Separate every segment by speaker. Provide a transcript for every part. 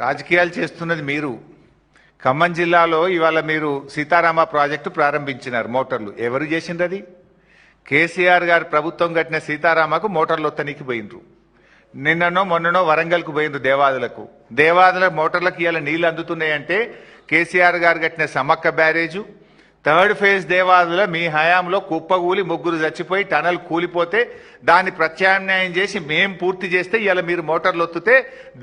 Speaker 1: రాజకీయాలు చేస్తున్నది మీరు. ఖమ్మం జిల్లాలో ఇవాళ మీరు సీతారామ ప్రాజెక్టు ప్రారంభించినారు. మోటార్లు ఎవరు చేసిండ్రు? అది కేసీఆర్ గారు ప్రభుత్వం కట్టిన సీతారామకు మోటార్లు ఒత్తనికి పోయినరు. నిన్ననో మొన్ననో వరంగల్కు పోయినరు దేవాదులకు. దేవాదుల మోటార్లకు ఇవాళ నీళ్లు అందుతున్నాయంటే కేసీఆర్ గారు కట్టిన Sammakka barrage, third phase Devadula మీ హయాంలో కుప్పగూలి ముగ్గురు చచ్చిపోయి టనల్ కూలిపోతే దాన్ని ప్రత్యామ్నాయం చేసి మేం పూర్తి చేస్తే ఇవాళ మీరు మోటార్లు ఒత్తితే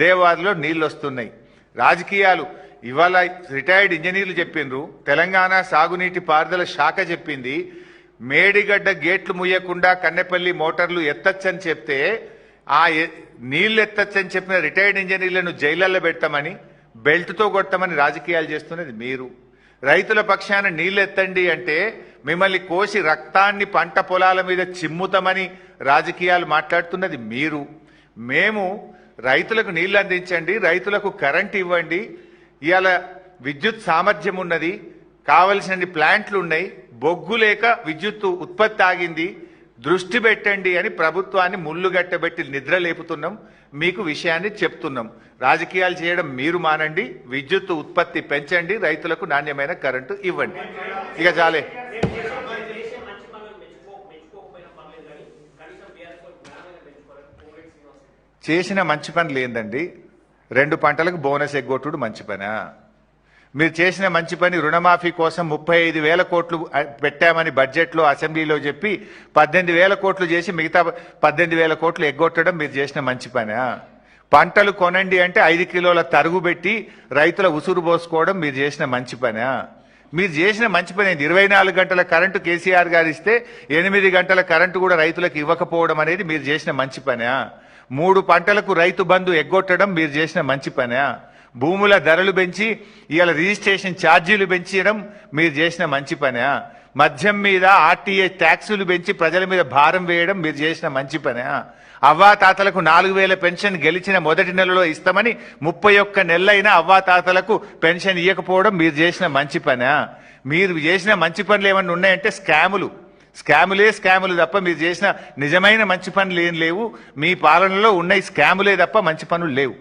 Speaker 1: దేవాదులో నీళ్లు వస్తున్నాయి. రాజకీయాలు ఇవాళ రిటైర్డ్ ఇంజనీర్లు చెప్పిండ్రు, తెలంగాణ సాగునీటి పారుదల శాఖ చెప్పింది మేడిగడ్డ గేట్లు ముయ్యకుండా కన్నెపల్లి మోటార్లు ఎత్తచ్చని చెప్తే ఆ నీళ్లు ఎత్తచ్చని చెప్పిన రిటైర్డ్ ఇంజనీర్లను జైళ్లలో పెట్టమని బెల్ట్తో కొట్టమని రాజకీయాలు చేస్తున్నది మీరు. రైతుల పక్షాన నీళ్లు ఎత్తండి అంటే మిమ్మల్ని కోసి రక్తాన్ని పంట పొలాల మీద చిమ్ముతామని రాజకీయాలు మాట్లాడుతున్నది మీరు. మేము రైతులకు నీళ్లు అందించండి, రైతులకు కరెంట్ ఇవ్వండి, ఇవాళ విద్యుత్ సామర్థ్యం ఉన్నది, కావలసిన ప్లాంట్లు ఉన్నాయి, బొగ్గు లేక విద్యుత్ ఉత్పత్తి ఆగింది, దృష్టి పెట్టండి అని ప్రభుత్వాన్ని ముళ్ళుగట్టబెట్టి నిద్ర లేపుతున్నాం. మీకు విషయాన్ని చెప్తున్నాం. రాజకీయాలు చేయడం మీరు మానండి, విద్యుత్ ఉత్పత్తి పెంచండి, రైతులకు నాణ్యమైన కరెంటు ఇవ్వండి. ఇక చాలే. చేసిన మంచి పనులు ఏందండి? 2 పంటలకు బోనస్ ఎగ్గొట్టుడు మంచి పనా? మీరు చేసిన మంచి పని రుణమాఫీ కోసం 35,000 కోట్లు పెట్టామని బడ్జెట్లో అసెంబ్లీలో చెప్పి 18,000 కోట్లు చేసి మిగతా 18,000 కోట్లు ఎగ్గొట్టడం మీరు చేసిన మంచి పనా? పంటలు కొనండి అంటే 5 కిలోల తరుగు పెట్టి రైతుల ఉసురు పోసుకోవడం మీరు చేసిన మంచి పనా? మీరు చేసిన మంచి పని 24 గంటల కరెంటు కేసీఆర్ గారు ఇస్తే 8 గంటల కరెంటు కూడా రైతులకు ఇవ్వకపోవడం అనేది మీరు చేసిన మంచి పనా? 3 పంటలకు రైతు బంధు ఎగ్గొట్టడం మీరు చేసిన మంచి పనా? భూముల ధరలు పెంచి ఇవాళ రిజిస్ట్రేషన్ ఛార్జీలు పెంచడం మీరు చేసిన మంచి పనా? మద్యం మీద ఆర్టీఏ ట్యాక్సులు పెంచి ప్రజల మీద భారం వేయడం మీరు చేసిన మంచి పనా? అవ్వాతాతలకు 4,000 పెన్షన్ గెలిచిన మొదటి నెలలో ఇస్తామని 31 నెలలైనా అవ్వాతాతలకు పెన్షన్ ఇవ్వకపోవడం మీరు చేసిన మంచి పనా? మీరు చేసిన మంచి పనులు ఏమన్నా ఉన్నాయంటే స్కాములే తప్ప మీరు చేసిన నిజమైన మంచి పనులు ఏం లేవు. మీ పాలనలో ఉన్నాయి స్కాములే తప్ప మంచి పనులు లేవు.